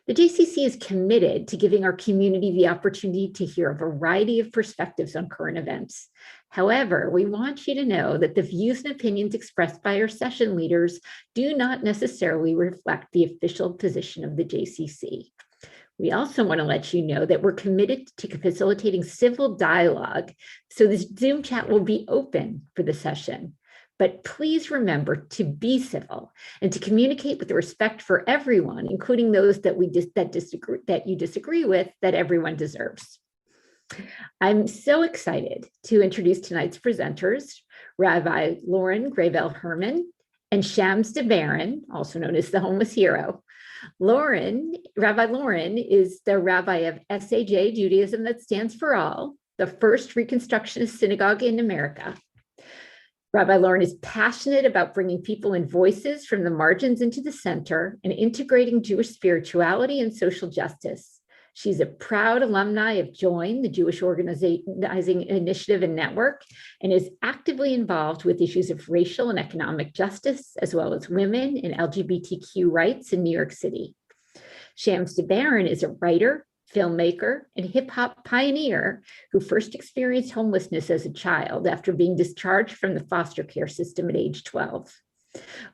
The JCC is committed to giving our community the opportunity to hear a variety of perspectives on current events. However, we want you to know that the views and opinions expressed by our session leaders do not necessarily reflect the official position of the JCC. We also want to let you know that we're committed to facilitating civil dialogue, so this Zoom chat will be open for the session. But please remember to be civil and to communicate with respect for everyone, including those that you disagree with, that everyone deserves. I'm so excited to introduce tonight's presenters, Rabbi Lauren Grabelle Herrmann and Shams DaBaron, also known as the homeless hero. Rabbi Lauren is the rabbi of SAJ-Judaism, that stands for all, the first Reconstructionist synagogue in America. Rabbi Lauren is passionate about bringing people and voices from the margins into the center and integrating Jewish spirituality and social justice. She's a proud alumni of JOIN, the Jewish Organizing Initiative and Network, and is actively involved with issues of racial and economic justice, as well as women and LGBTQ rights in New York City. Shams DaBaron is a writer, filmmaker, and hip-hop pioneer who first experienced homelessness as a child after being discharged from the foster care system at age 12.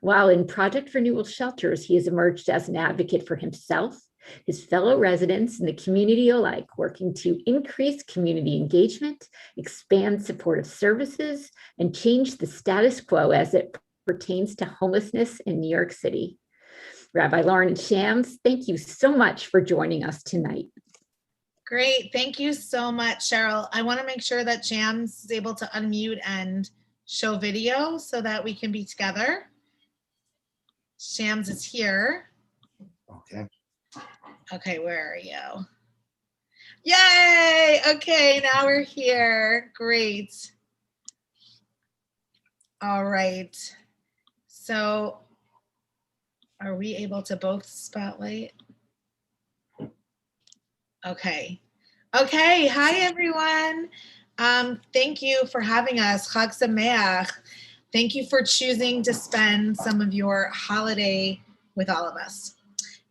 While in Project Renewal shelters, he has emerged as an advocate for himself, his fellow residents, and the community alike, working to increase community engagement, expand supportive services, and change the status quo as it pertains to homelessness in New York City. Rabbi Lauren and Shams, thank you so much for joining us tonight. Great, thank you so much, Cheryl. I want to make sure that Shams is able to unmute and show video so that we can be together. Shams is here. Okay. Okay, where are you? Yay! Okay, now we're here. Great. All right. So, are we able to both spotlight? Okay. Okay. Hi, everyone. Thank you for having us. Chag Sameach. Thank you for choosing to spend some of your holiday with all of us.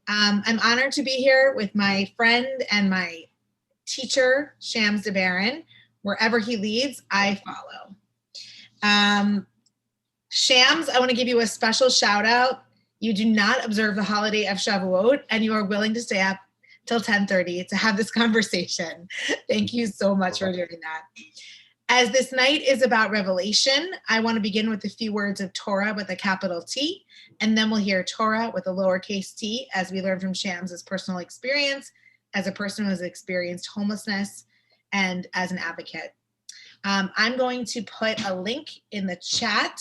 I'm honored to be here with my friend and my teacher, Shams DaBaron. Wherever he leads, I follow. Shams, I want to give you a special shout out. You do not observe the holiday of Shavuot, and you are willing to stay up till 10:30 to have this conversation. Thank you so much for doing that. As this night is about revelation, I want to begin with a few words of Torah with a capital T, and then we'll hear Torah with a lowercase t as we learn from Shams' personal experience as a person who has experienced homelessness and as an advocate. I'm going to put a link in the chat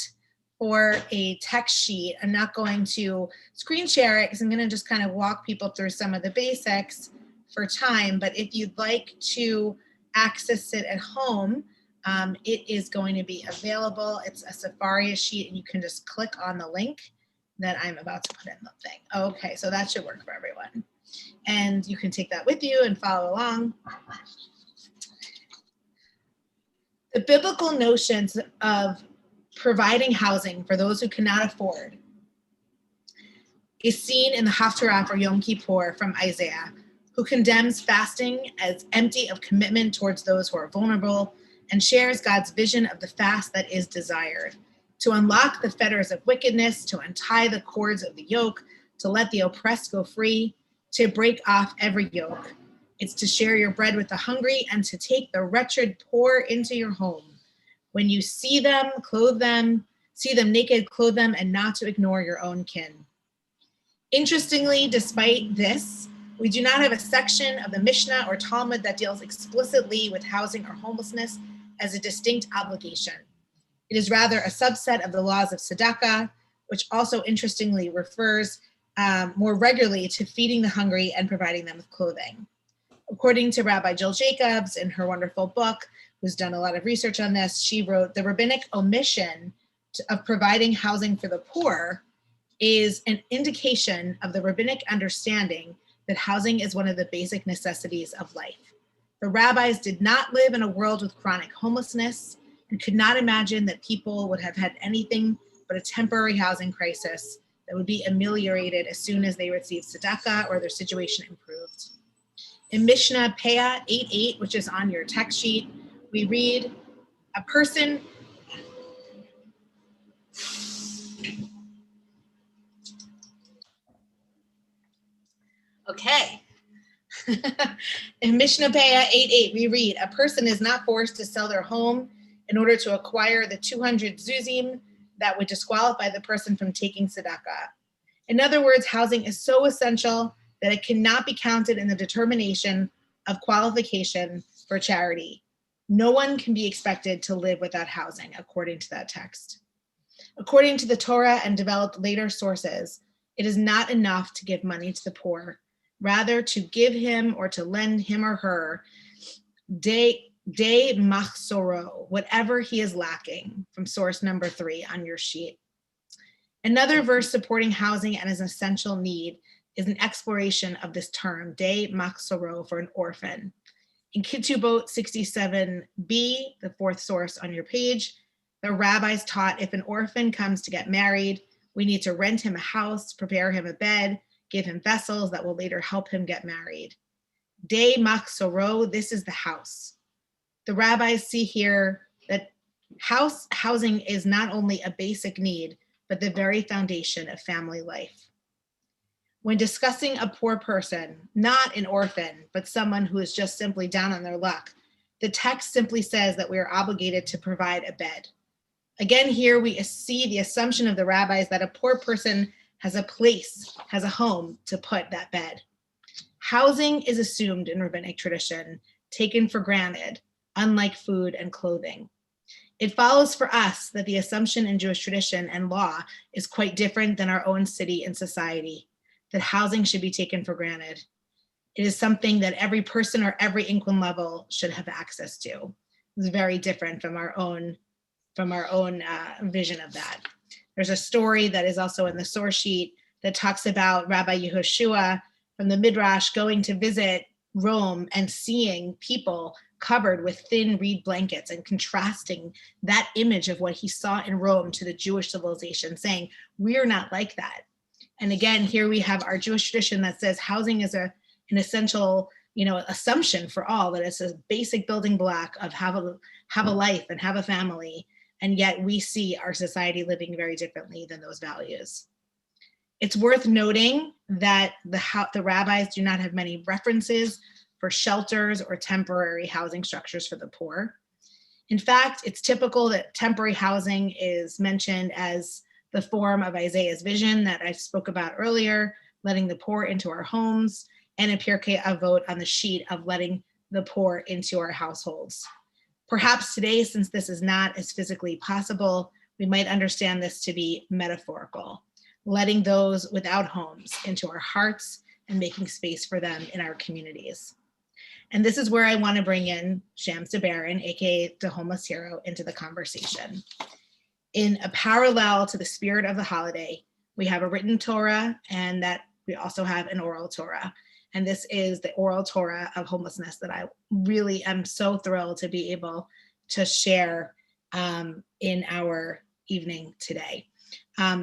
for a text sheet. I'm not going to screen share it because I'm going to just kind of walk people through some of the basics for time. But if you'd like to access it at home, it is going to be available. It's a Safari sheet, and you can just click on the link that I'm about to put in the thing. Okay, so that should work for everyone. And you can take that with you and follow along. The biblical notions of providing housing for those who cannot afford is seen in the Haftarah for Yom Kippur from Isaiah, who condemns fasting as empty of commitment towards those who are vulnerable and shares God's vision of the fast that is desired, to unlock the fetters of wickedness, to untie the cords of the yoke, to let the oppressed go free, to break off every yoke. It's to share your bread with the hungry and to take the wretched poor into your home. When you see them, clothe them, see them naked, clothe them, and not to ignore your own kin. Interestingly, despite this, we do not have a section of the Mishnah or Talmud that deals explicitly with housing or homelessness as a distinct obligation. It is rather a subset of the laws of tzedakah, which also interestingly refers more regularly to feeding the hungry and providing them with clothing. According to Rabbi Jill Jacobs in her wonderful book, who's done a lot of research on this, she wrote, the rabbinic omission of providing housing for the poor is an indication of the rabbinic understanding that housing is one of the basic necessities of life. The rabbis did not live in a world with chronic homelessness and could not imagine that people would have had anything but a temporary housing crisis that would be ameliorated as soon as they received tzedakah or their situation improved. In Mishnah Peah 8:8, which is on your text sheet, we read, a person Okay. In Mishnah Peah 8:8, we read, a person is not forced to sell their home in order to acquire the 200 zuzim that would disqualify the person from taking tzedakah. In other words, housing is so essential that it cannot be counted in the determination of qualification for charity. No one can be expected to live without housing, according to that text. According to the Torah and developed later sources, it is not enough to give money to the poor. Rather, to give him or to lend him or her de machsoro, whatever he is lacking, from source number 3 on your sheet. Another verse supporting housing as an essential need is an exploration of this term, de machsoro, for an orphan. In Ketubot 67b, the 4th source on your page, the rabbis taught if an orphan comes to get married, we need to rent him a house, prepare him a bed, give him vessels that will later help him get married. De machsoro, this is the house. The rabbis see here that housing is not only a basic need, but the very foundation of family life. When discussing a poor person, not an orphan, but someone who is just simply down on their luck, the text simply says that we are obligated to provide a bed. Again, here we see the assumption of the rabbis that a poor person has a place, has a home to put that bed. Housing is assumed in rabbinic tradition, taken for granted, unlike food and clothing. It follows for us that the assumption in Jewish tradition and law is quite different than our own city and society, that housing should be taken for granted. It is something that every person or every income level should have access to. It's very different from our own vision of that. There's a story that is also in the source sheet that talks about Rabbi Yehoshua from the Midrash going to visit Rome and seeing people covered with thin reed blankets and contrasting that image of what he saw in Rome to the Jewish civilization, saying, we're not like that. And again, here we have our Jewish tradition that says housing is an essential, assumption for all, that it's a basic building block of have a life and have a family. And yet we see our society living very differently than those values. It's worth noting that the rabbis do not have many references for shelters or temporary housing structures for the poor. In fact, it's typical that temporary housing is mentioned as the form of Isaiah's vision that I spoke about earlier, letting the poor into our homes, and in Pirkei Avot on the sheet of letting the poor into our households. Perhaps today, since this is not as physically possible, we might understand this to be metaphorical, letting those without homes into our hearts and making space for them in our communities. And this is where I want to bring in Shams DaBaron, aka the homeless hero, into the conversation. In a parallel to the spirit of the holiday, we have a written Torah, and that we also have an oral Torah. And this is the oral Torah of homelessness that I really am so thrilled to be able to share in our evening today.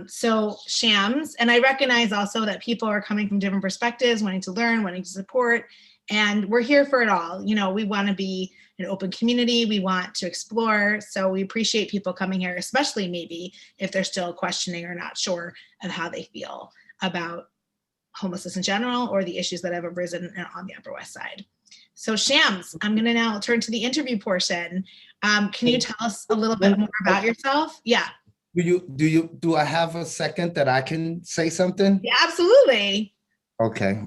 So Shams, and I recognize also that people are coming from different perspectives, wanting to learn, wanting to support, and we're here for it all. We want to be an open community. We want to explore. So we appreciate people coming here, especially maybe if they're still questioning or not sure of how they feel about homelessness in general or the issues that have arisen on the Upper West Side. So Shams, I'm going to now turn to the interview portion. Can you tell us a little bit more about yourself? Yeah. Do I have a second that I can say something? Yeah, absolutely. Okay.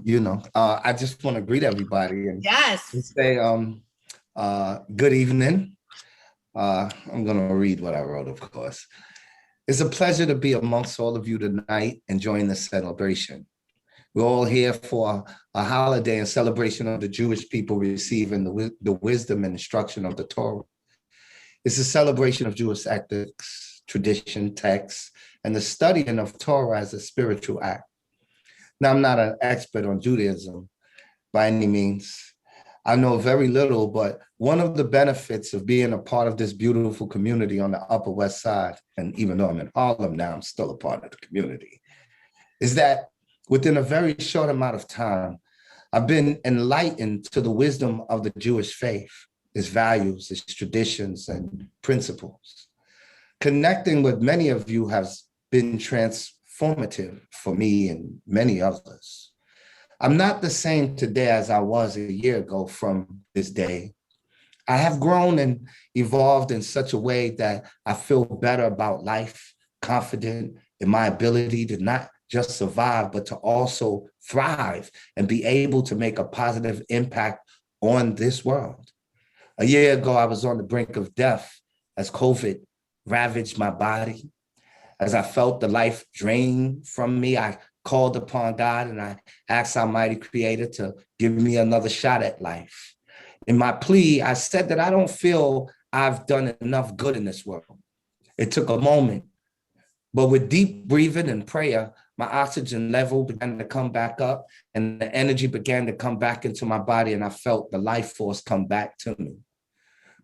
I just want to greet everybody and say good evening. I'm going to read what I wrote, of course. It's a pleasure to be amongst all of you tonight enjoying this celebration. We're all here for a holiday and celebration of the Jewish people receiving the wisdom and instruction of the Torah. It's a celebration of Jewish ethics, tradition, texts, and the studying of Torah as a spiritual act. Now, I'm not an expert on Judaism by any means. I know very little, but one of the benefits of being a part of this beautiful community on the Upper West Side, and even though I'm in Harlem now, I'm still a part of the community, is that within a very short amount of time, I've been enlightened to the wisdom of the Jewish faith, its values, its traditions, and principles. Connecting with many of you has been transformative for me and many others. I'm not the same today as I was a year ago from this day. I have grown and evolved in such a way that I feel better about life, confident in my ability to not just survive, but to also thrive and be able to make a positive impact on this world. A year ago, I was on the brink of death as COVID ravaged my body. As I felt the life drain from me, I called upon God and I asked Almighty Creator to give me another shot at life. In my plea, I said that I don't feel I've done enough good in this world. It took a moment, but with deep breathing and prayer, my oxygen level began to come back up and the energy began to come back into my body, and I felt the life force come back to me.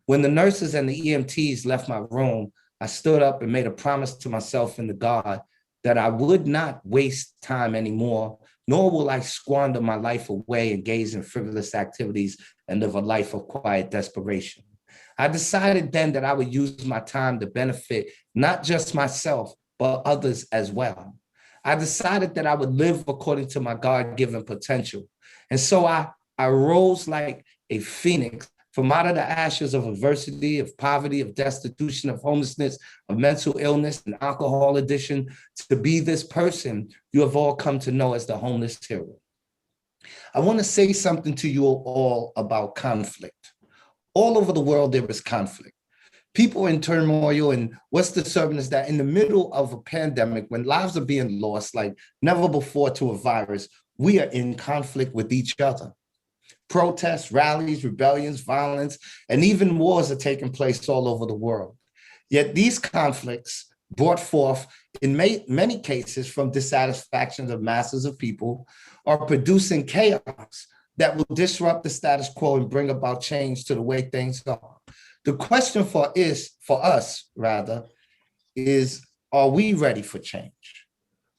When the nurses and the EMTs left my room, I stood up and made a promise to myself and to God that I would not waste time anymore, nor will I squander my life away, engage in frivolous activities, and live a life of quiet desperation. I decided then that I would use my time to benefit not just myself, but others as well. I decided that I would live according to my God-given potential. And so I rose like a phoenix from out of the ashes of adversity, of poverty, of destitution, of homelessness, of mental illness and alcohol addiction, to be this person you have all come to know as the homeless hero. I want to say something to you all about conflict. All over the world, there is conflict. People in turmoil, and what's disturbing is that in the middle of a pandemic, when lives are being lost like never before to a virus, we are in conflict with each other. Protests, rallies, rebellions, violence, and even wars are taking place all over the world. Yet these conflicts brought forth in many cases from dissatisfactions of masses of people are producing chaos that will disrupt the status quo and bring about change to the way things are. The question for us, is, are we ready for change?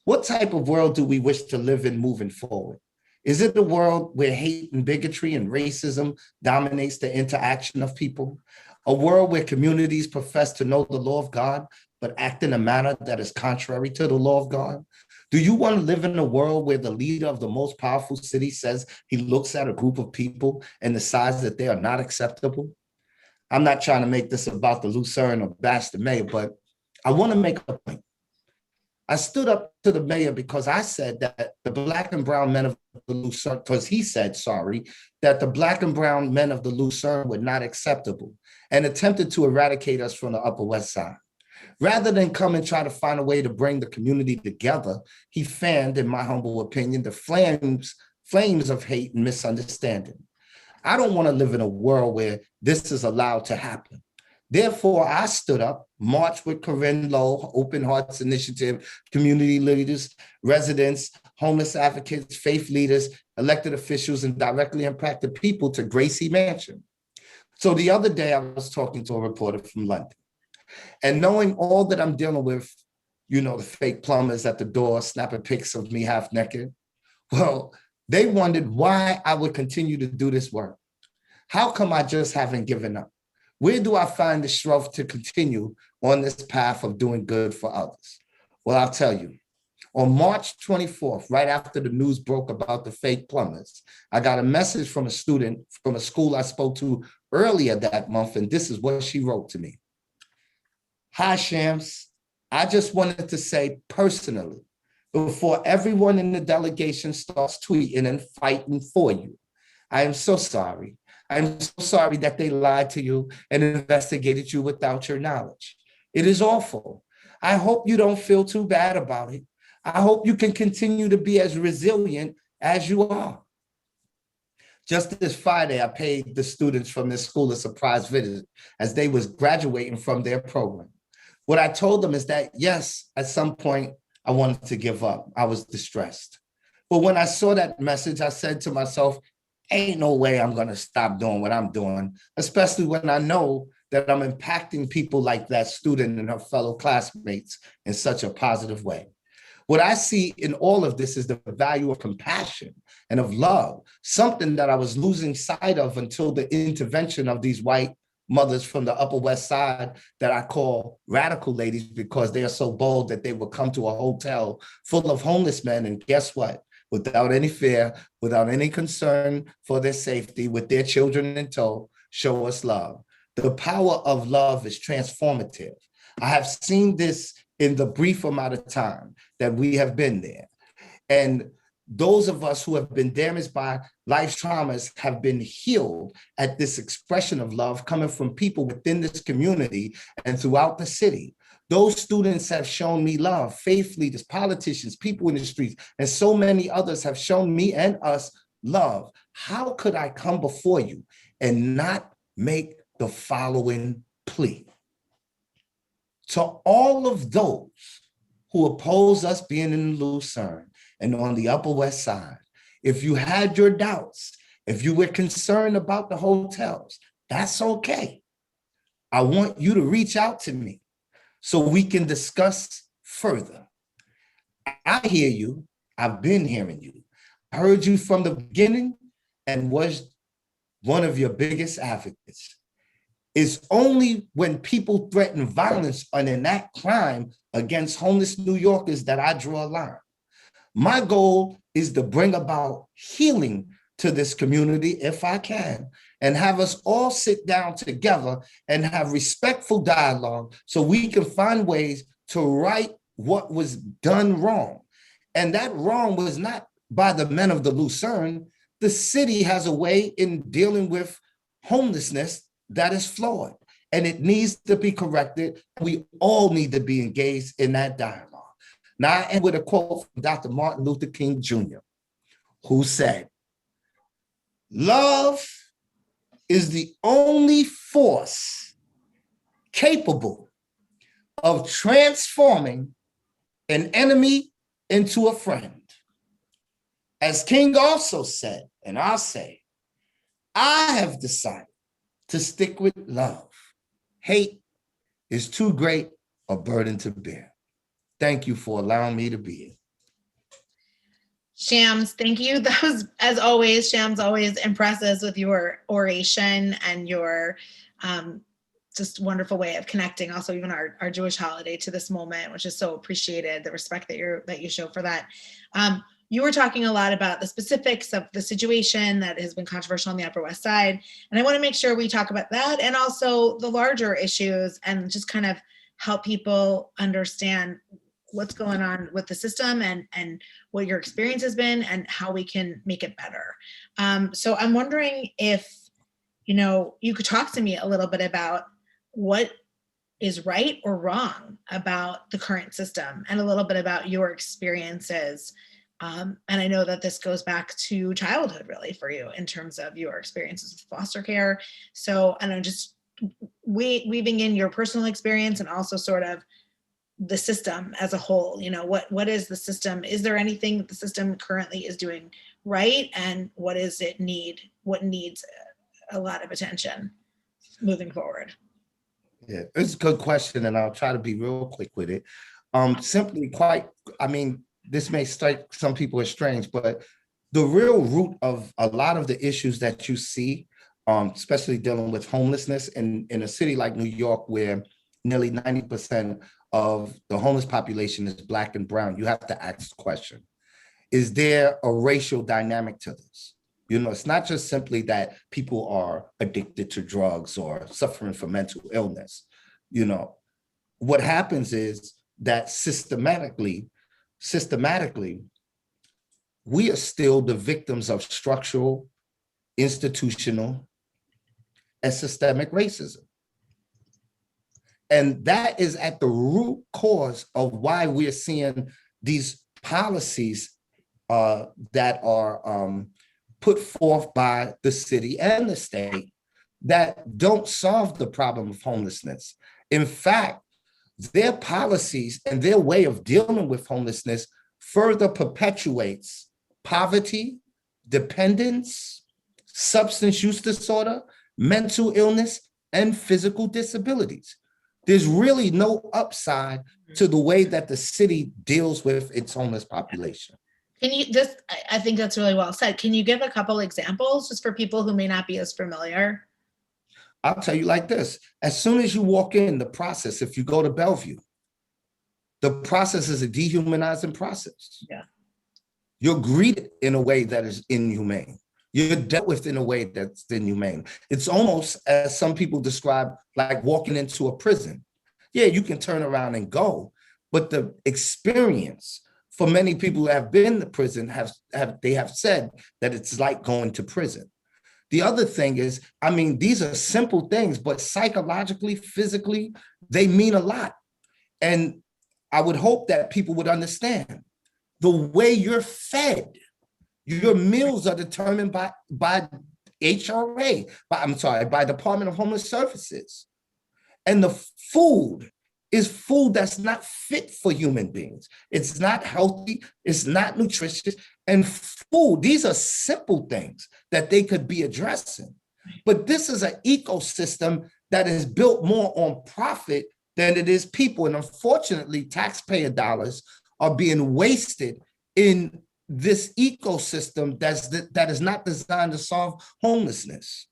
What type of world do we wish to live in moving forward? Is it a world where hate and bigotry and racism dominates the interaction of people? A world where communities profess to know the law of God, but act in a manner that is contrary to the law of God? Do you want to live in a world where the leader of the most powerful city says he looks at a group of people and decides that they are not acceptable? I'm not trying to make this about the Lucerne or bash the mayor, but I want to make a point. I stood up to the mayor because I said that the Black and brown men of the Lucerne, because he said, that the Black and brown men of the Lucerne were not acceptable and attempted to eradicate us from the Upper West Side. Rather than come and try to find a way to bring the community together, he fanned, in my humble opinion, the flames of hate and misunderstanding. I don't want to live in a world where this is allowed to happen. Therefore, I stood up, marched with Corinne Lowe, Open Hearts Initiative, community leaders, residents, homeless advocates, faith leaders, elected officials, and directly impacted people to Gracie Mansion. So the other day, I was talking to a reporter from London, and knowing all that I'm dealing with, the fake plumbers at the door snapping pics of me half naked, well, they wondered why I would continue to do this work. How come I just haven't given up? Where do I find the strength to continue on this path of doing good for others? Well, I'll tell you. On March 24th, right after the news broke about the fake plumbers, I got a message from a student from a school I spoke to earlier that month, and this is what she wrote to me. Hi, Shams. I just wanted to say personally, before everyone in the delegation starts tweeting and fighting for you, I am so sorry. I'm so sorry that they lied to you and investigated you without your knowledge. It is awful. I hope you don't feel too bad about it. I hope you can continue to be as resilient as you are. Just this Friday, I paid the students from this school a surprise visit as they was graduating from their program. What I told them is that, yes, at some point, I wanted to give up. I was distressed. But when I saw that message, I said to myself, ain't no way I'm going to stop doing what I'm doing, especially when I know that I'm impacting people like that student and her fellow classmates in such a positive way. What I see in all of this is the value of compassion and of love, something that I was losing sight of until the intervention of these white mothers from the Upper West Side that I call radical ladies because they are so bold that they will come to a hotel full of homeless men. And guess what? Without any fear, without any concern for their safety, with their children in tow, show us love. The power of love is transformative. I have seen this in the brief amount of time that we have been there. And those of us who have been damaged by life's traumas have been healed at this expression of love coming from people within this community and throughout the city. Those students have shown me love, faith leaders, politicians, people in the streets, and so many others have shown me and us love. How could I come before you and not make the following plea? To all of those who oppose us being in Lucerne and on the Upper West Side, if you had your doubts, if you were concerned about the hotels, that's okay. I want you to reach out to me so we can discuss further. I hear you. I've been hearing you. I heard you from the beginning and was one of your biggest advocates. It's only when people threaten violence and enact crime against homeless New Yorkers that I draw a line. My goal is to bring about healing to this community, if I can, and have us all sit down together and have respectful dialogue so we can find ways to right what was done wrong. And that wrong was not by the men of the Lucerne. The city has a way in dealing with homelessness that is flawed, and it needs to be corrected. We all need to be engaged in that dialogue. Now, I end with a quote from Dr. Martin Luther King Jr., who said, "Love is the only force capable of transforming an enemy into a friend." As King also said, and I'll say, I have decided to stick with love. Hate is too great a burden to bear. Thank you for allowing me to be here. Shams, thank you. That was, as always, Shams always impresses with your oration and your just wonderful way of connecting also even our Jewish holiday to this moment, which is so appreciated, the respect that you show for that. You were talking a lot about the specifics of the situation that has been controversial on the Upper West Side. And I want to make sure we talk about that and also the larger issues and just kind of help people understand what's going on with the system and what your experience has been and how we can make it better. So I'm wondering if, you could talk to me a little bit about what is right or wrong about the current system and a little bit about your experiences. And I know that this goes back to childhood really for you in terms of your experiences with foster care. So, and I'm just weaving in your personal experience and also sort of the system as a whole. What is the system? Is there anything that the system currently is doing right? And what does it need? What needs a lot of attention moving forward? Yeah, it's a good question, and I'll try to be real quick with it. This may strike some people as strange, but the real root of a lot of the issues that you see, especially dealing with homelessness in a city like New York, where nearly 90% of the homeless population is Black and brown, you have to ask the question, is there a racial dynamic to this? It's not just simply that people are addicted to drugs or suffering from mental illness. What happens is that systematically, we are still the victims of structural, institutional, and systemic racism. And that is at the root cause of why we're seeing these policies that are put forth by the city and the state that don't solve the problem of homelessness. In fact, their policies and their way of dealing with homelessness further perpetuates poverty, dependence, substance use disorder, mental illness, and physical disabilities. There's really no upside to the way that the city deals with its homeless population. I think that's really well said. Can you give a couple examples just for people who may not be as familiar? I'll tell you like this. As soon as you walk in the process, if you go to Bellevue, the process is a dehumanizing process. Yeah. You're greeted in a way that is inhumane. You're dealt with in a way that's inhumane. It's almost, as some people describe, like walking into a prison. Yeah, you can turn around and go, but the experience for many people who have been to prison have said that it's like going to prison. The other thing is, I mean, these are simple things, but psychologically, physically, they mean a lot. And I would hope that people would understand the way you're fed. Your meals are determined by HRA, by Department of Homeless Services. And the food is food that's not fit for human beings. It's not healthy, it's not nutritious. And food, these are simple things that they could be addressing. But this is an ecosystem that is built more on profit than it is people. And unfortunately, taxpayer dollars are being wasted in this ecosystem that is not designed to solve homelessness.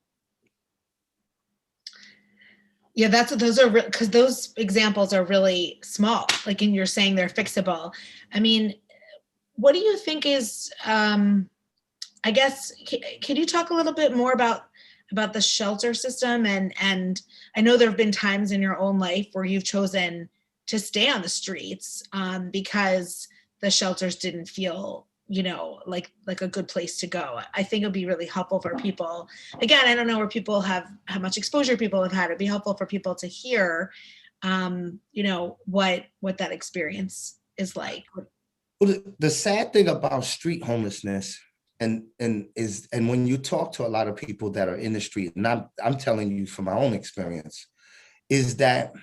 Yeah, those are because those examples are really small. Like, and you're saying they're fixable. I mean, what do you think is? I guess can you talk a little bit more about the shelter system? And I know there have been times in your own life where you've chosen to stay on the streets because the shelters didn't feel, like a good place to go. I think it'd be really helpful for people. Again, I don't know where people how much exposure people have had. It'd be helpful for people to hear, what that experience is like. Well, the sad thing about street homelessness and when you talk to a lot of people that are in the street, and I'm telling you from my own experience, is that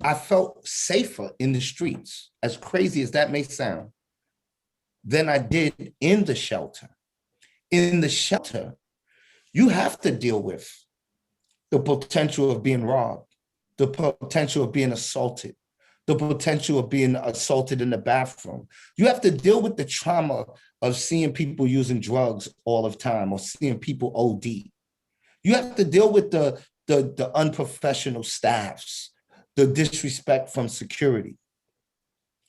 I felt safer in the streets, as crazy as that may sound, than I did in the shelter. In the shelter, you have to deal with the potential of being robbed, the potential of being assaulted, the potential of being assaulted in the bathroom. You have to deal with the trauma of seeing people using drugs all the time or seeing people OD. You have to deal with the unprofessional staffs, the disrespect from security.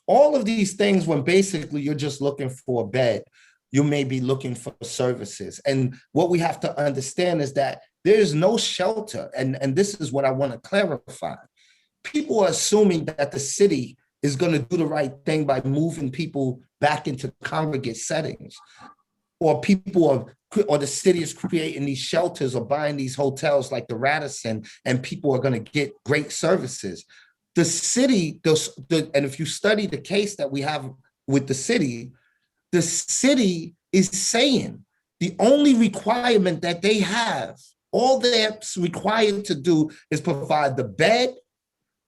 All of these things, when basically you're just looking for a bed, you may be looking for services. And what we have to understand is that there is no shelter. And this is what I want to clarify. People are assuming that the city is going to do the right thing by moving people back into congregate settings, or the city is creating these shelters or buying these hotels like the Radisson, and people are going to get great services. The city, and if you study the case that we have with the city is saying the only requirement that they have, all they're required to do is provide the bed,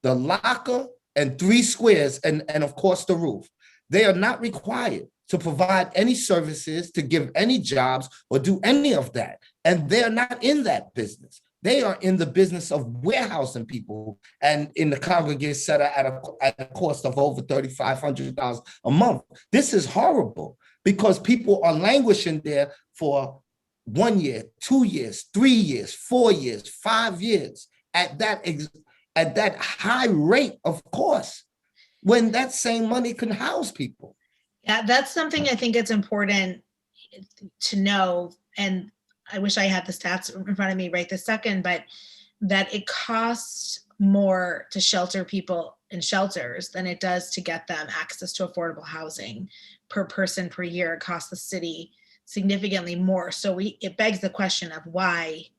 the locker, and 3 squares, and of course the roof. They are not required to provide any services, to give any jobs, or do any of that. And they're not in that business. They are in the business of warehousing people and in the congregate center at a cost of over $3,500 a month. This is horrible because people are languishing there for 1 year, 2 years, 3 years, 4 years, 5 years at that high rate, of course, when that same money can house people. Yeah, that's something I think it's important to know. And I wish I had the stats in front of me right this second, but that it costs more to shelter people in shelters than it does to get them access to affordable housing per person per year. It costs the city significantly more. So it begs the question of why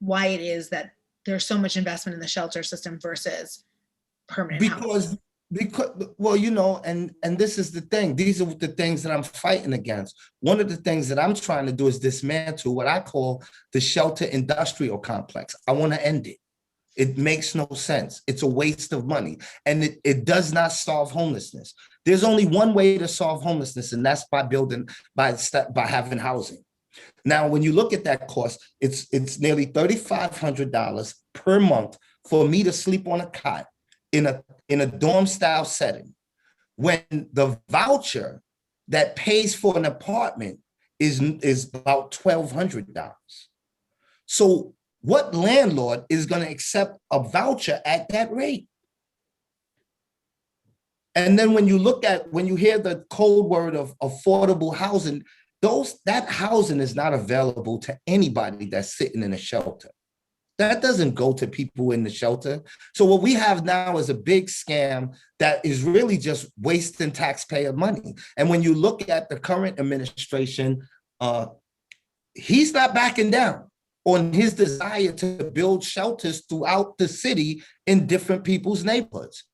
it is that there's so much investment in the shelter system versus permanent housing. Because, well, and this is the thing. These are the things that I'm fighting against. One of the things that I'm trying to do is dismantle what I call the shelter industrial complex. I want to end it. It makes no sense. It's a waste of money, and it does not solve homelessness. There's only one way to solve homelessness, and that's by having housing. Now, when you look at that cost, it's nearly $3,500 per month for me to sleep on a cot in a dorm style setting when the voucher that pays for an apartment is about $1,200. So what landlord is going to accept a voucher at that rate? And then when you hear the code word of affordable housing, that housing is not available to anybody that's sitting in a shelter. That doesn't go to people in the shelter. So what we have now is a big scam that is really just wasting taxpayer money. And when you look at the current administration, he's not backing down on his desire to build shelters throughout the city in different people's neighborhoods.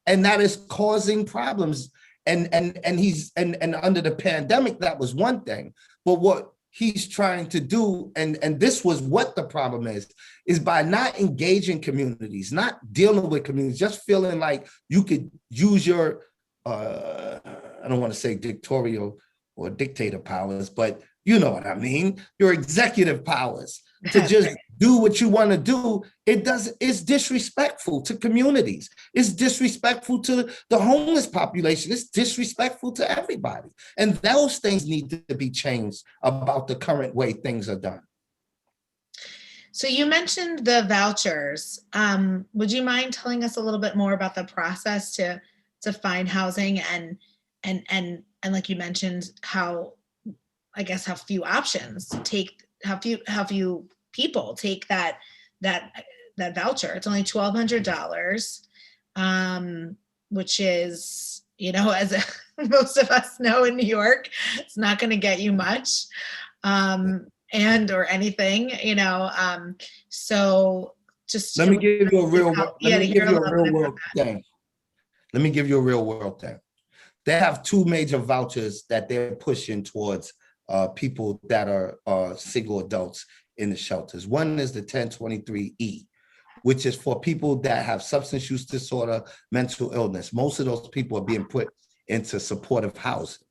And that is causing problems. And under the pandemic, that was one thing. But what he's trying to do, and this was what the problem is by not engaging communities, not dealing with communities, just feeling like you could use your, I don't want to say dictatorial or dictator powers, but you know what I mean, your executive powers to just do what you want to do. It's disrespectful to communities. It's disrespectful to the homeless population. It's disrespectful to everybody. And those things need to be changed about the current way things are done. So you mentioned the vouchers. Would you mind telling us a little bit more about the process to find housing and like you mentioned, how few options how few people take that voucher. It's only $1,200, which is, as most of us know in New York, it's not going to get you much, or anything, so just let me give you a real world thing. Let me give you a real world thing. They have two major vouchers that they're pushing towards people that are single adults in the shelters. One is the 1023E, which is for people that have substance use disorder, mental illness. Most of those people are being put into supportive housing.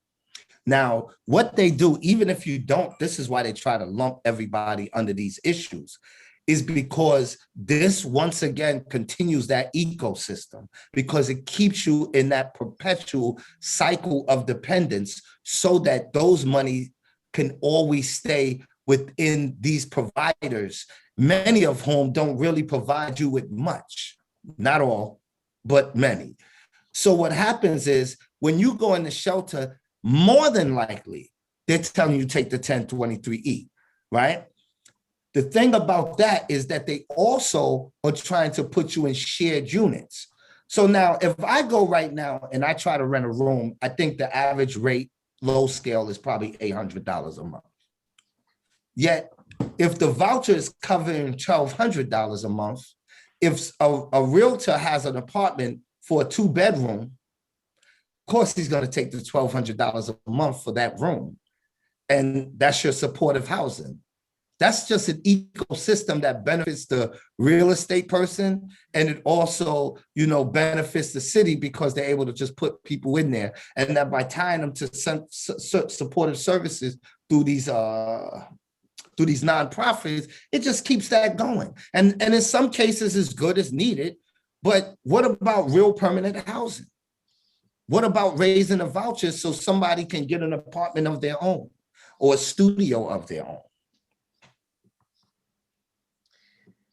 Now, what they do, even if you don't, this is why they try to lump everybody under these issues, is because this once again continues that ecosystem, because it keeps you in that perpetual cycle of dependence so that those money can always stay within these providers, many of whom don't really provide you with much, not all, but many. So what happens is when you go in the shelter, more than likely, they're telling you take the 1023E, right? The thing about that is that they also are trying to put you in shared units. So now if I go right now and I try to rent a room, I think the average rate, low scale, is probably $800 a month. Yet, if the voucher is covering $1,200 a month, if a realtor has an apartment for a 2-bedroom, of course he's going to take the $1,200 a month for that room. And that's your supportive housing. That's just an ecosystem that benefits the real estate person. And it also, benefits the city because they're able to just put people in there. And that by tying them to some supportive services through these nonprofits, it just keeps that going. And in some cases, it's good as needed. But what about real permanent housing? What about raising a voucher so somebody can get an apartment of their own or a studio of their own?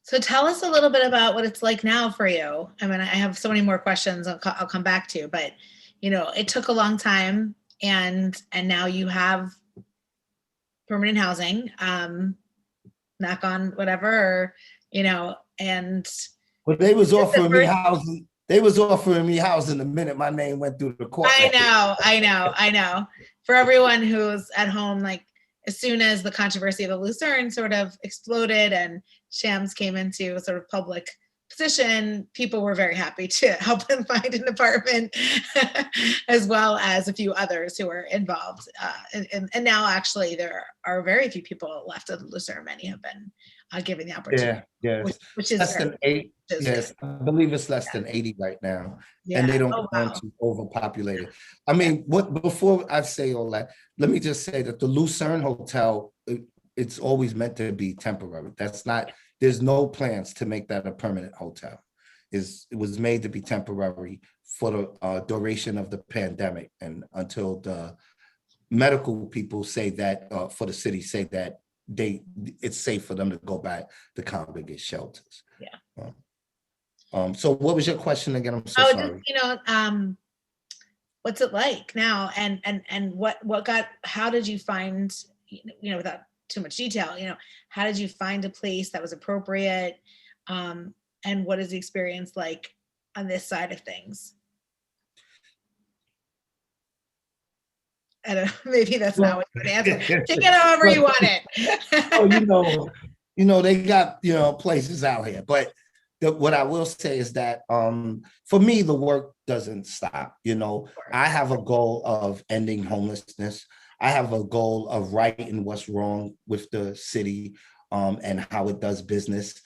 So tell us a little bit about what it's like now for you. I mean, I have so many more questions I'll come back to, but it took a long time, and now you have permanent housing, knock on whatever, and. Well, they was offering me housing. They was offering me housing the minute my name went through the court. I know. For everyone who's at home, like, as soon as the controversy of the Lucerne sort of exploded and Shams came into a sort of public position, people were very happy to help him find an apartment, as well as a few others who were involved. And now, actually, there are very few people left of the Lucerne. Many have been given the opportunity. Yeah. Which is less than 8. Yes, I believe it's less than 80 right now, and they don't want to overpopulate it. I mean, before I say all that, let me just say that the Lucerne Hotel, it's always meant to be temporary. That's not there's no plans to make that a permanent hotel. It was made to be temporary for the duration of the pandemic, and until the medical people say that, for the city say that it's safe for them to go back to congregate shelters. Yeah. So what was your question again? I'm so sorry. Just, what's it like now, and how did you find, without too much detail, how did you find a place that was appropriate, and what is the experience like on this side of things? I don't know, maybe that's not what you would answer. Take it however you want it. Oh, they got, places out here. But what I will say is that for me, the work doesn't stop. I have a goal of ending homelessness. I have a goal of righting what's wrong with the city and how it does business.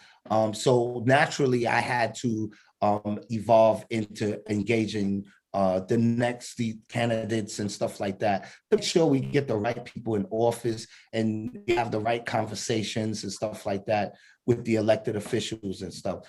So naturally, I had to evolve into engaging the next candidates and stuff like that, to make sure we get the right people in office and have the right conversations and stuff like that with the elected officials and stuff.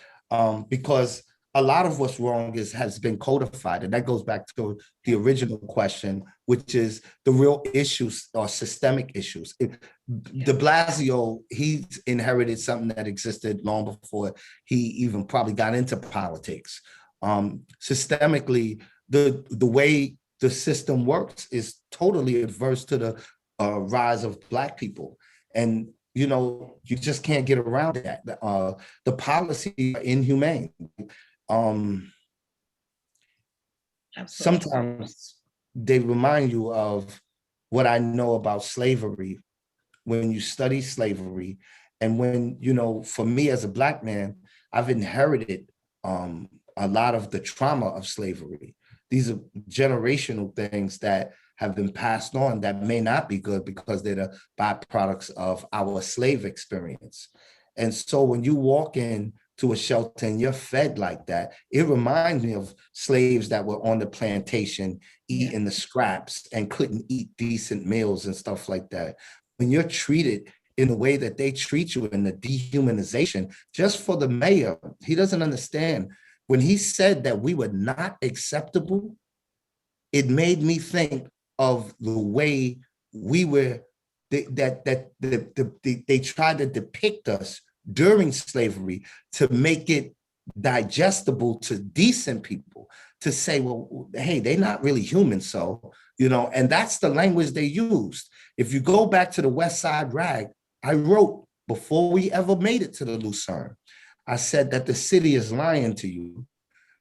Because a lot of what's wrong has been codified. And that goes back to the original question, which is the real issues are systemic issues. De Blasio, he's inherited something that existed long before he even probably got into politics. Systemically, the way the system works is totally adverse to the rise of Black people. And, you just can't get around that. The policies are inhumane. Sometimes they remind you of what I know about slavery when you study slavery. And when, for me as a Black man, I've inherited a lot of the trauma of slavery. These are generational things that have been passed on that may not be good because they're the byproducts of our slave experience. And so when you walk into a shelter and you're fed like that, it reminds me of slaves that were on the plantation eating the scraps and couldn't eat decent meals and stuff like that. When you're treated in the way that they treat you, in the dehumanization, just for the mayor, he doesn't understand. When he said that we were not acceptable, it made me think of the way we were, they tried to depict us during slavery to make it digestible to decent people, to say, well, hey, they're not really human, so, and that's the language they used. If you go back to the West Side Rag, I wrote, before we ever made it to the Lucerne, I said that the city is lying to you,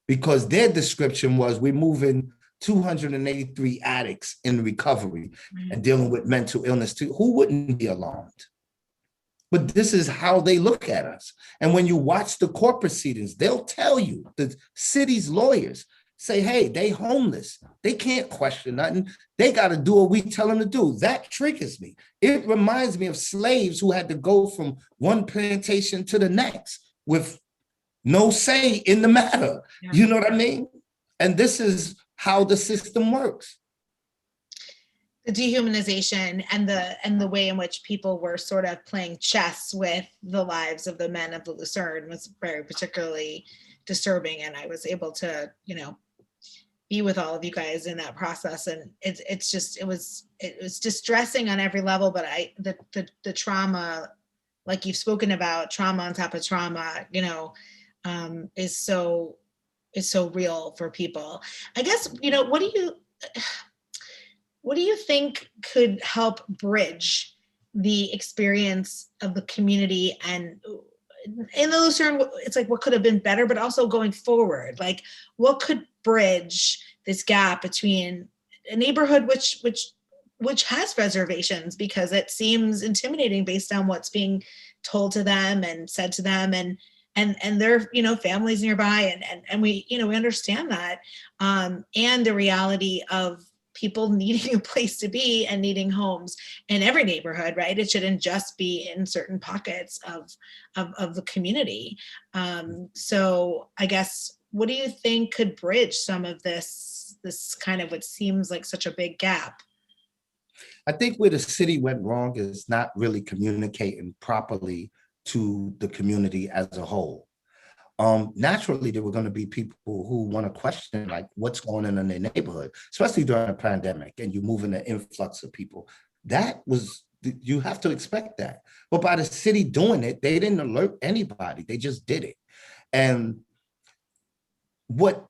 because their description was, we're moving 283 addicts in recovery and dealing with mental illness too. Who wouldn't be alarmed? But this is how they look at us. And when you watch the court proceedings, they'll tell you, the city's lawyers say, hey, they homeless. They can't question nothing. They got to do what we tell them to do. That triggers me. It reminds me of slaves who had to go from one plantation to the next with no say in the matter. Yeah. You know what I mean? And this is how the system works. The dehumanization and the way in which people were sort of playing chess with the lives of the men of the Lucerne was very particularly disturbing. And I was able to, be with all of you guys in that process. And it was distressing on every level, but the trauma, like you've spoken about, trauma on top of trauma, is so real for people. I guess, what do you think could help bridge the experience of the community? And in the Lucerne, it's like, what could have been better, but also going forward, like what could bridge this gap between a neighborhood which has reservations, because it seems intimidating based on what's being told to them and said to them, and their families nearby, and we we understand that, and the reality of people needing a place to be and needing homes in every neighborhood, right? It shouldn't just be in certain pockets of the community. So I guess, what do you think could bridge some of this kind of what seems like such a big gap? I think where the city went wrong is not really communicating properly to the community as a whole. Naturally, there were going to be people who want to question like what's going on in their neighborhood, especially during a pandemic and you move in an influx of people. You have to expect that. But by the city doing it, they didn't alert anybody. They just did it. And what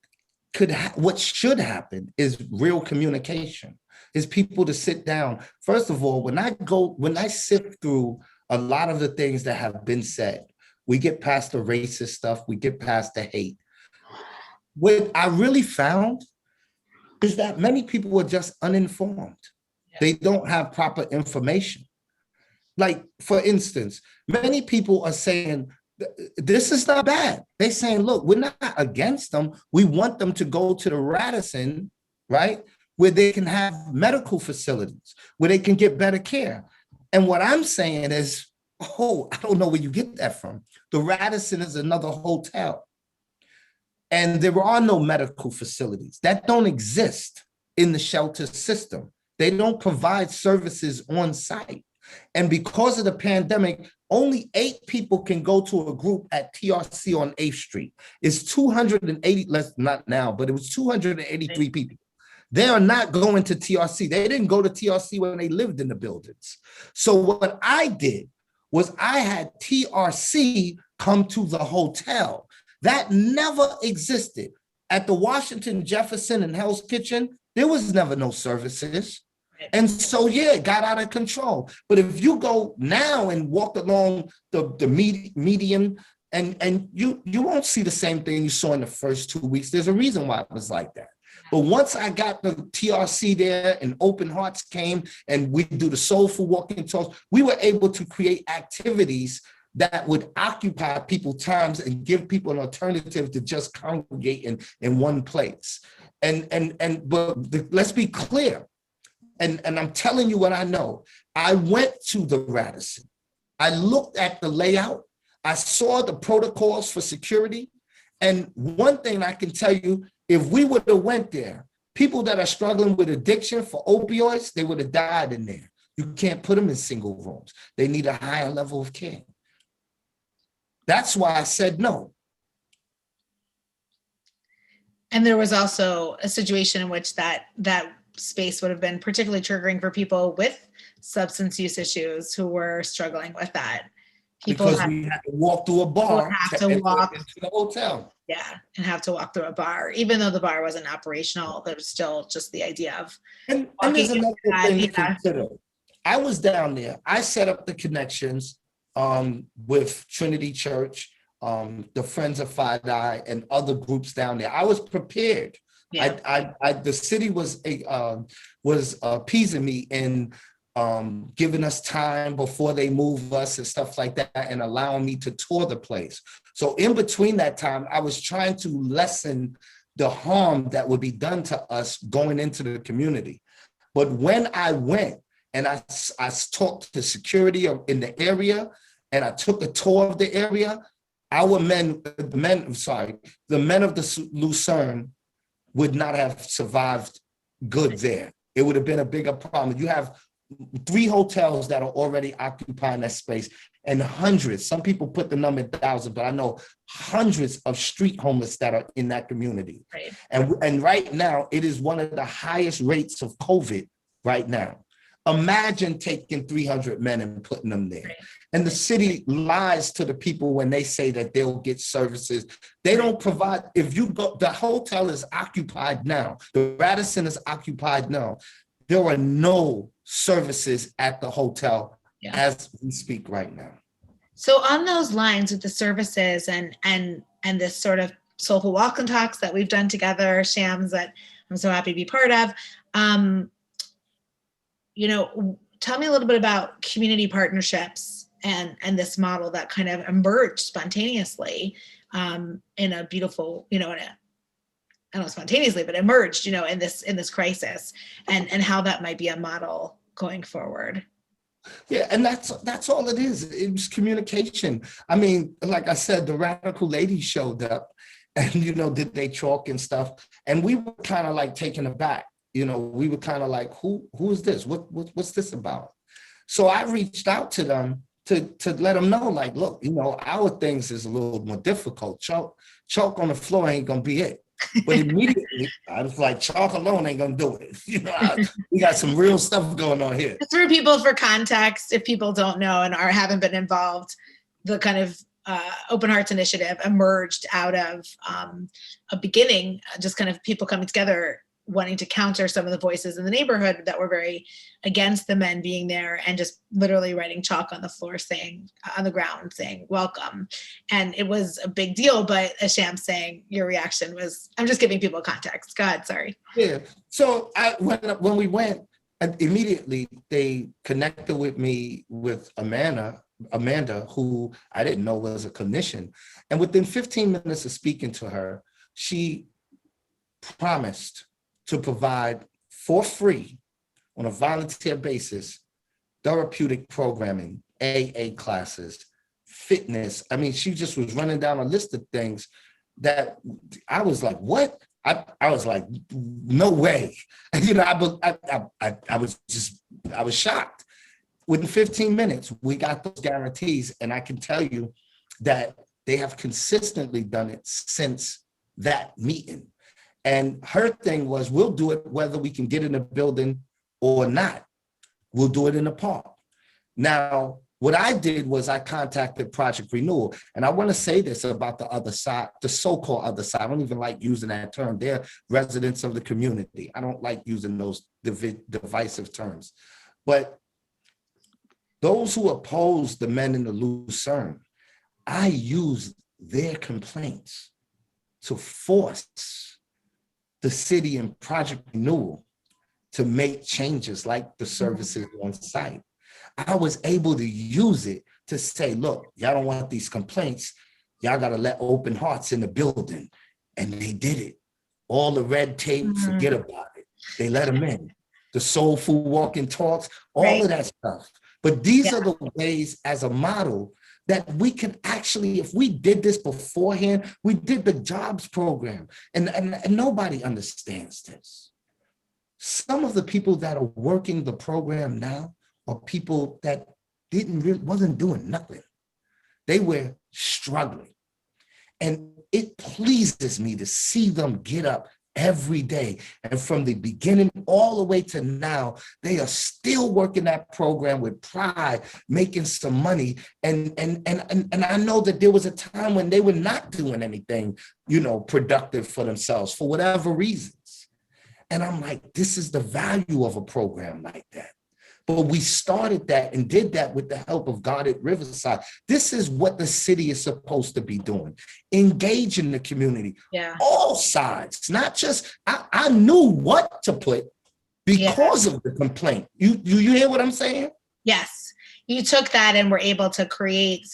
should happen is real communication, is people to sit down. First of all, when I sift through a lot of the things that have been said, we get past the racist stuff, we get past the hate. What I really found is that many people are just uninformed. They don't have proper information. Like, for instance, many people are saying, this is not bad. They're saying, look, we're not against them. We want them to go to the Radisson, right? Where they can have medical facilities, where they can get better care. And what I'm saying is, oh, I don't know where you get that from. The Radisson is another hotel. And there are no medical facilities that don't exist in the shelter system. They don't provide services on site. And because of the pandemic, only 8 people can go to a group at TRC on 8th Street. It's 280, not now, but it was 283 people. They are not going to TRC. They didn't go to TRC when they lived in the buildings. So what I did was I had TRC come to the hotel. That never existed. At the Washington, Jefferson, and Hell's Kitchen, there was never no services. And so, yeah, it got out of control. But if you go now and walk along the median, and you won't see the same thing you saw in the first 2 weeks. There's a reason why it was like that. But once I got the TRC there and Open Hearts came and we do the soulful walking tours, we were able to create activities that would occupy people's times and give people an alternative to just congregate in one place. But let's be clear. And I'm telling you what I know. I went to the Radisson. I looked at the layout. I saw the protocols for security. And one thing I can tell you, if we would have went there, people that are struggling with addiction for opioids, they would have died in there. You can't put them in single rooms. They need a higher level of care. That's why I said no. And there was also a situation in which that space would have been particularly triggering for people with substance use issues who were struggling with that. Because we had to walk through a bar to walk into the hotel. Yeah, and have to walk through a bar. Even though the bar wasn't operational, there was still just the idea of and there's another thing to consider. I was down there. I set up the connections with Trinity Church, the Friends of Phi and other groups down there. I was prepared. Yeah. The city was appeasing me in giving us time before they move us and stuff like that, and allowing me to tour the place. So in between that time, I was trying to lessen the harm that would be done to us going into the community. But when I went and I talked to security in the area, and I took a tour of the area, the men of the Lucerne would not have survived good there. It would have been a bigger problem. You have 3 hotels that are already occupying that space, and hundreds, some people put the number in 1,000, but I know hundreds of street homeless that are in that community. Right. And right now, it is one of the highest rates of COVID right now. Imagine taking 300 men and putting them there. Right. And the city lies to the people when they say that they'll get services. They don't provide. If you go, the hotel is occupied now. The Radisson is occupied now. There are no services at the hotel as we speak right now. So on those lines with the services and this sort of soulful walk and talks that we've done together, Shams, that I'm so happy to be part of, tell me a little bit about community partnerships and this model that kind of emerged spontaneously in a beautiful, I don't know spontaneously, but emerged, in this crisis, and how that might be a model going forward. Yeah, and that's all it is. It was communication. I mean, like I said, the radical ladies showed up, and did they talk and stuff, and we were kind of like taken aback. We were kind of like, who is this? What's this about? So I reached out to them to let them know, like, look, our things is a little more difficult. Chalk on the floor ain't gonna be it. But immediately, I was like, chalk alone ain't gonna do it. We got some real stuff going on here. For people, for context, if people don't know and haven't been involved, the kind of Open Hearts Initiative emerged out of a beginning, just kind of people coming together, wanting to counter some of the voices in the neighborhood that were very against the men being there, and just literally writing chalk on the floor, on the ground, saying welcome. And it was a big deal, but as Shams saying, your reaction was, I'm just giving people context. Go ahead, sorry. Yeah, so when we went, immediately they connected with me with Amanda, who I didn't know was a clinician. And within 15 minutes of speaking to her, she promised to provide for free on a volunteer basis, therapeutic programming, AA classes, fitness. I mean, she just was running down a list of things that I was like, what? I was like, no way. I was shocked. Within 15 minutes, we got those guarantees. And I can tell you that they have consistently done it since that meeting. And her thing was, we'll do it whether we can get in the building or not. We'll do it in the park. Now, what I did was I contacted Project Renewal. And I want to say this about the other side, the so-called other side. I don't even like using that term. They're residents of the community. I don't like using those divisive terms. But those who oppose the men in the Lucerne, I used their complaints to force the city and Project Renewal to make changes like the services on site. I was able to use it to say, look, y'all don't want these complaints. Y'all got to let Open Hearts in the building. And they did it. All the red tape, forget about it. They let them in. The soul food walking talks, all of that stuff. But these are the ways as a model that we can actually, if we did this beforehand, we did the jobs program, and nobody understands this. Some of the people that are working the program now are people that wasn't doing nothing. They were struggling. And it pleases me to see them get up every day. And from the beginning all the way to now, they are still working that program with pride, making some money. And I know that there was a time when they were not doing anything, productive for themselves for whatever reasons. And I'm like, this is the value of a program like that. But we started that and did that with the help of God at Riverside. This is what the city is supposed to be doing. Engage in the community. Yeah. All sides, not just, I knew what to put because of the complaint. You hear what I'm saying? Yes. You took that and were able to create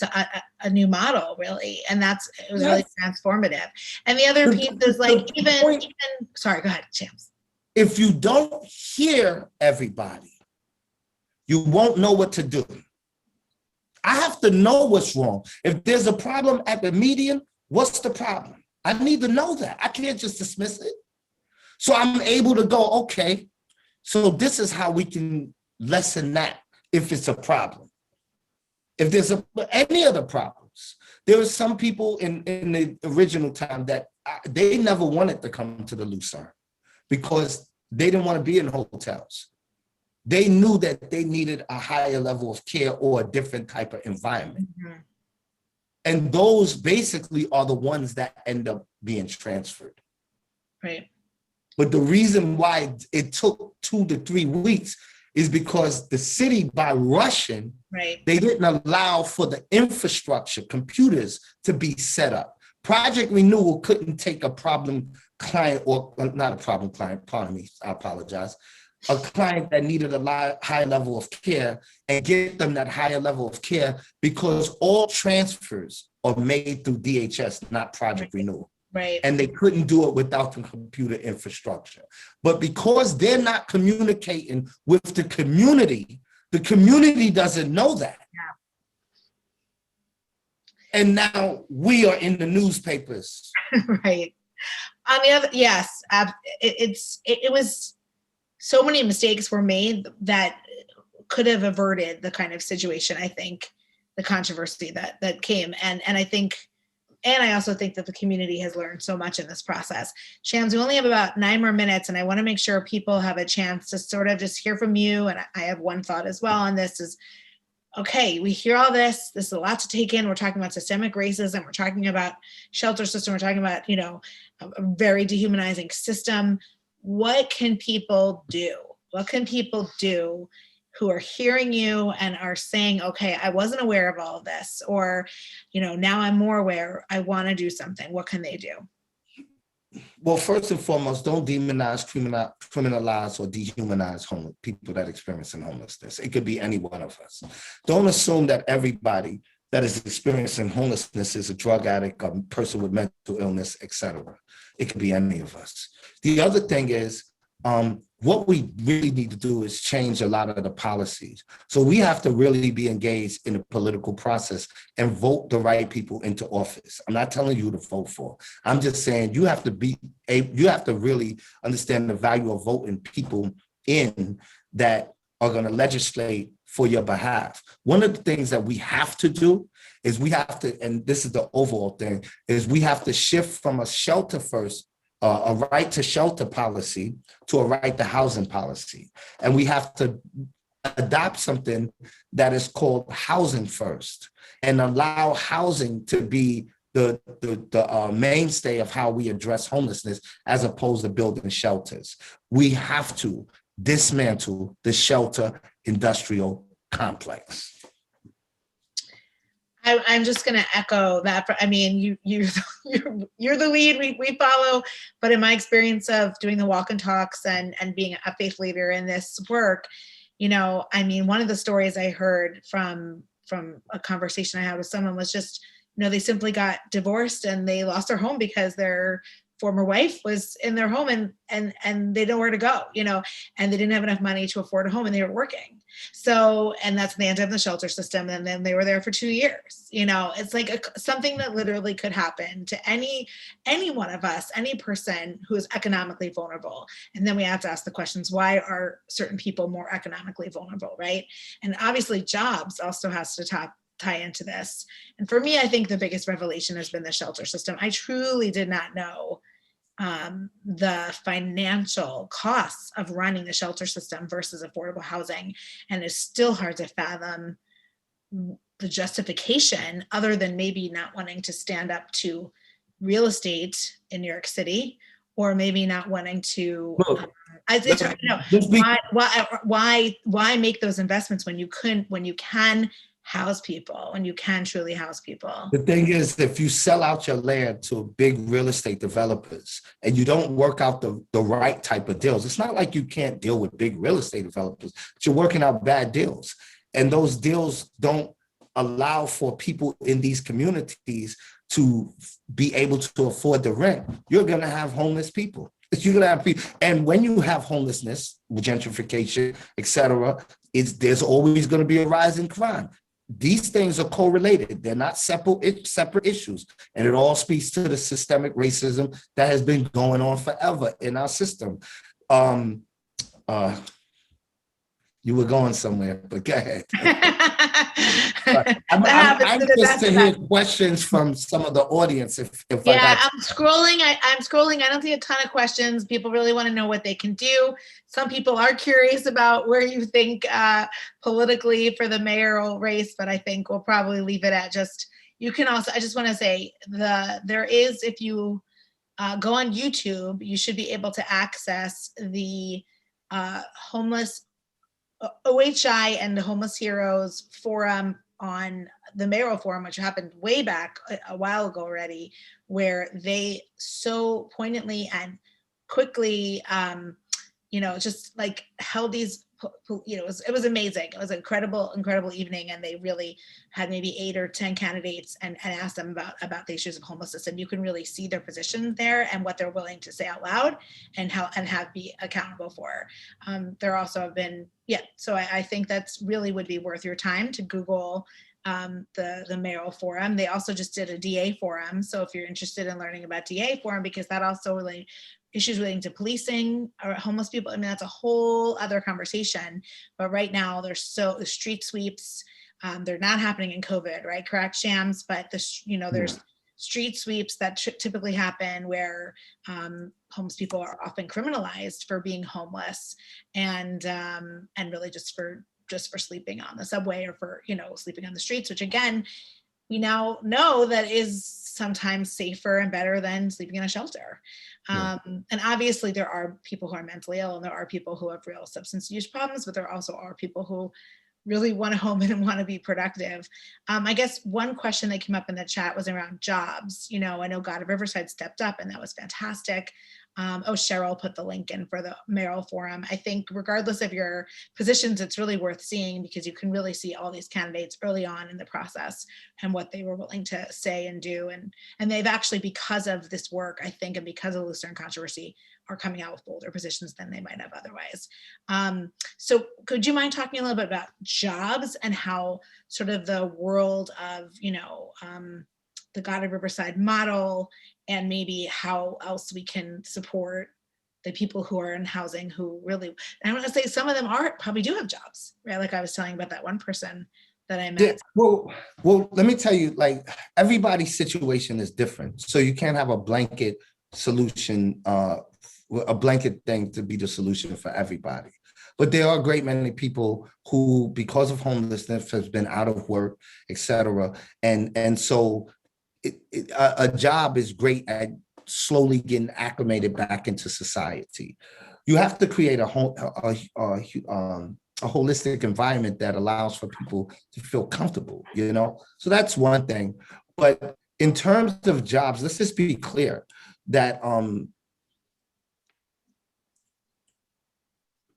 a new model, really. And it was really transformative. And the other piece is like, even, sorry, go ahead, Shams. If you don't hear everybody, you won't know what to do. I have to know what's wrong. If there's a problem at the median, what's the problem? I need to know that. I can't just dismiss it. So I'm able to go, okay, so this is how we can lessen that if it's a problem. If there's any other problems, there were some people in the original time that they never wanted to come to the Lucerne because they didn't want to be in hotels. They knew that they needed a higher level of care or a different type of environment. Mm-hmm. And those basically are the ones that end up being transferred. Right. But the reason why it took 2 to 3 weeks is because the city, by rushing, they didn't allow for the infrastructure, computers, to be set up. Project Renewal couldn't take a problem client, or not a problem client, pardon me, I apologize, a client that needed a high level of care and get them that higher level of care, because all transfers are made through DHS, not Project Renewal. Right. And they couldn't do it without the computer infrastructure. But because they're not communicating with the community doesn't know that. Yeah. And now we are in the newspapers. Right. On the other, yes, it was, so many mistakes were made that could have averted the kind of situation, I think, the controversy that came. And I also think that the community has learned so much in this process. Shams, we only have about 9 more minutes, and I want to make sure people have a chance to sort of just hear from you. And I have one thought as well on this is, okay, we hear all this. This is a lot to take in. We're talking about systemic racism. We're talking about shelter system. We're talking about, a very dehumanizing system. What can people do? What can people do who are hearing you and are saying, okay, I wasn't aware of all of this, or, now I'm more aware, I want to do something. What can they do? Well, first and foremost, don't demonize, criminalize, or dehumanize people that experience homelessness. It could be any one of us. Don't assume that everybody that is experiencing homelessness is a drug addict, a person with mental illness, etc. It could be any of us. The other thing is, what we really need to do is change a lot of the policies. So we have to really be engaged in the political process and vote the right people into office. I'm not telling you to vote for. I'm just saying you have to really understand the value of voting people in that are going to legislate for your behalf. One of the things that we have to do is and this is the overall thing, is we have to shift from a shelter first, a right to shelter policy to a right to housing policy. And we have to adopt something that is called housing first and allow housing to be the mainstay of how we address homelessness as opposed to building shelters. We have to dismantle the shelter industrial complex. I'm just going to echo that. You're the lead we follow, but in my experience of doing the walk and talks and being a faith leader in this work, one of the stories I heard from a conversation I had with someone was just, they simply got divorced and they lost their home because their former wife was in their home and they didn't know where to go, and they didn't have enough money to afford a home and they were working. So, and that's when they ended up in the shelter system. And then they were there for 2 years. It's like something that literally could happen to any one of us, any person who is economically vulnerable. And then we have to ask the questions, why are certain people more economically vulnerable, right? And obviously jobs also has to tie into this. And for me, I think the biggest revelation has been the shelter system. I truly did not know the financial costs of running the shelter system versus affordable housing. And it's still hard to fathom the justification other than maybe not wanting to stand up to real estate in New York City, or maybe not wanting to, why make those investments when you can house people, when you can truly house people. The thing is, if you sell out your land to big real estate developers and you don't work out the right type of deals, it's not like you can't deal with big real estate developers, but you're working out bad deals. And those deals don't allow for people in these communities to be able to afford the rent. You're going to have homeless people. You're going to have people. And when you have homelessness, gentrification, et cetera, there's always going to be a rise in crime. These things are correlated. They're not separate issues. And it all speaks to the systemic racism that has been going on forever in our system. You were going somewhere, but go ahead. I'm just to hear questions from some of the audience. I'm scrolling. I'm scrolling. I don't see a ton of questions. People really want to know what they can do. Some people are curious about where you think politically for the mayoral race, but I think we'll probably leave it at just, you can also, I just want to say there is, if you go on YouTube, you should be able to access the homeless OHI and the Homeless Heroes Forum on the Mayoral Forum, which happened way back a while ago already, where they so poignantly and quickly, just like held these, it was amazing. It was an incredible evening. And they really had maybe 8 or 10 candidates and asked them about the issues of homelessness. And you can really see their position there and what they're willing to say out loud and have be accountable for. There also have been, so I think that's really would be worth your time to Google the mayoral forum. They also just did a DA forum. So if you're interested in learning about DA forum, because that also really issues relating to policing or homeless people, I mean, that's a whole other conversation. But right now there's the street sweeps They're not happening in COVID, right? Correct, Shams? But there's street sweeps that typically happen where homeless people are often criminalized for being homeless, and really just for sleeping on the subway or for sleeping on the streets, which again we now know that is sometimes safer and better than sleeping in a shelter. And obviously there are people who are mentally ill and there are people who have real substance use problems, but there also are people who really want to home in and want to be productive. I guess one question that came up in the chat was around jobs. I know God of Riverside stepped up and that was fantastic. Cheryl put the link in for the mayoral forum. I think regardless of your positions, it's really worth seeing because you can really see all these candidates early on in the process and what they were willing to say and do. And they've actually, because of this work, I think, and because of the Lucerne controversy, are coming out with bolder positions than they might have otherwise. So could you mind talking a little bit about jobs and how sort of the world of, the God of Riverside model, and maybe how else we can support the people who are in housing who really, and I want to say some of them probably do have jobs, right? Like I was telling about that one person that I met. Yeah, well, let me tell you, like everybody's situation is different. So you can't have a blanket solution, a blanket thing to be the solution for everybody. But there are a great many people who, because of homelessness, has been out of work, et cetera. And so a job is great at slowly getting acclimated back into society. You have to create a holistic environment that allows for people to feel comfortable, So that's one thing. But in terms of jobs, let's just be clear that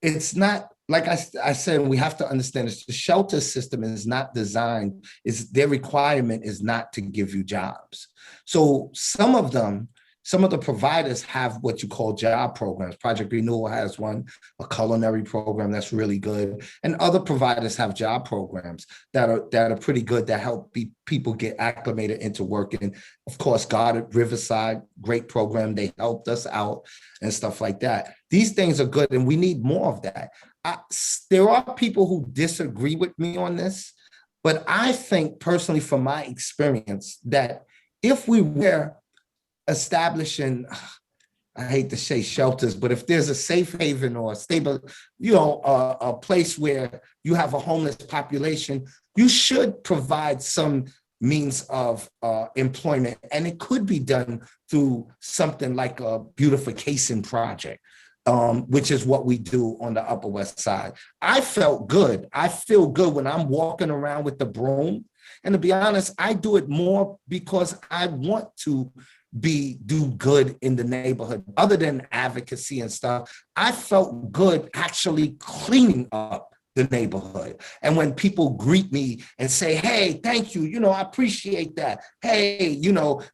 it's not, like I said, we have to understand this. The shelter system is not designed, their requirement is not to give you jobs. So some of the providers have what you call job programs. Project Renewal has one, a culinary program that's really good. And other providers have job programs that are pretty good, that help people get acclimated into working. Of course, God at Riverside, great program. They helped us out and stuff like that. These things are good and we need more of that. There are people who disagree with me on this, but I think personally from my experience that if we were establishing, I hate to say shelters, but if there's a safe haven or a stable, a place where you have a homeless population, you should provide some means of employment. And it could be done through something like a beautification project, which is what we do on the Upper West Side. I feel good when I'm walking around with the broom. And to be honest, I do it more because I want to do good in the neighborhood. Other than advocacy and stuff, I felt good actually cleaning up the neighborhood. And when people greet me and say, hey, thank you, I appreciate that. Hey,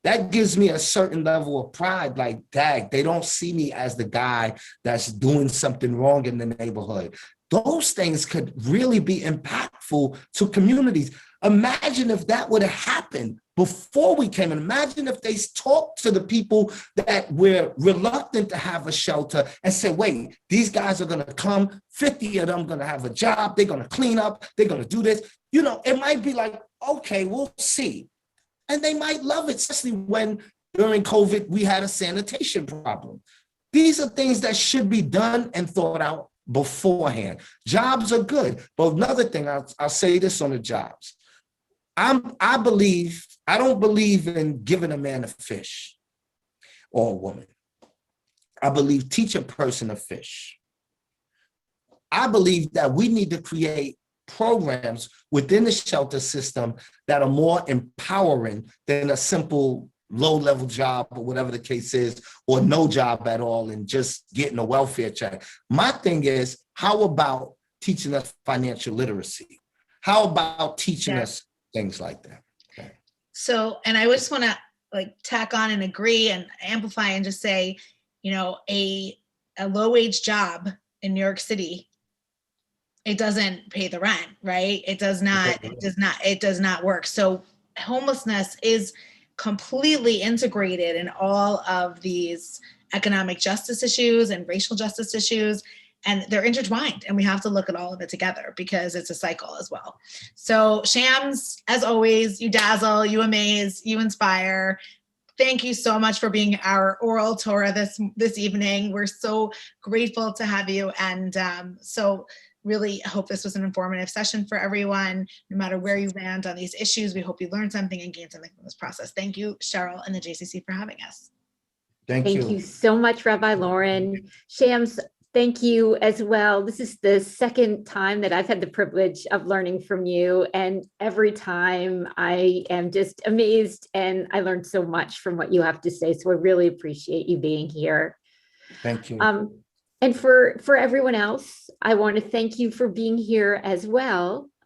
that gives me a certain level of pride, like, dang, they don't see me as the guy that's doing something wrong in the neighborhood. Those things could really be impactful to communities. Imagine if that would have happened before we came in. Imagine if they talked to the people that were reluctant to have a shelter and said, wait, these guys are going to come, 50 of them are going to have a job, they're going to clean up, they're going to do this. It might be like, okay, we'll see. And they might love it, especially when during COVID, we had a sanitation problem. These are things that should be done and thought out beforehand. Jobs are good. But another thing, I'll say this on the jobs. I don't believe in giving a man a fish or a woman. I believe teach a person a fish. I believe that we need to create programs within the shelter system that are more empowering than a simple low-level job or whatever the case is, or no job at all and just getting a welfare check. My thing is, how about teaching us financial literacy? How about teaching us things like that? Okay. So, and I just want to tack on and agree and amplify and just say, a low-wage job in New York City, it doesn't pay the rent, right? It does not work. So homelessness is completely integrated in all of these economic justice issues and racial justice issues. and they're intertwined, and we have to look at all of it together because it's a cycle as well. So Shams, as always, you dazzle, you amaze, you inspire. Thank you so much for being our oral Torah this evening. We're so grateful to have you, and so really hope this was an informative session for everyone. No matter where you land on these issues, we hope you learned something and gained something from this process. Thank you, Cheryl and the JCC, for having us. Thank you so much, Rabbi Lauren. Shams, thank you as well. This is the second time that I've had the privilege of learning from you, and every time I am just amazed, and I learned so much from what you have to say. So I really appreciate you being here. Thank you. And for everyone else, I want to thank you for being here as well.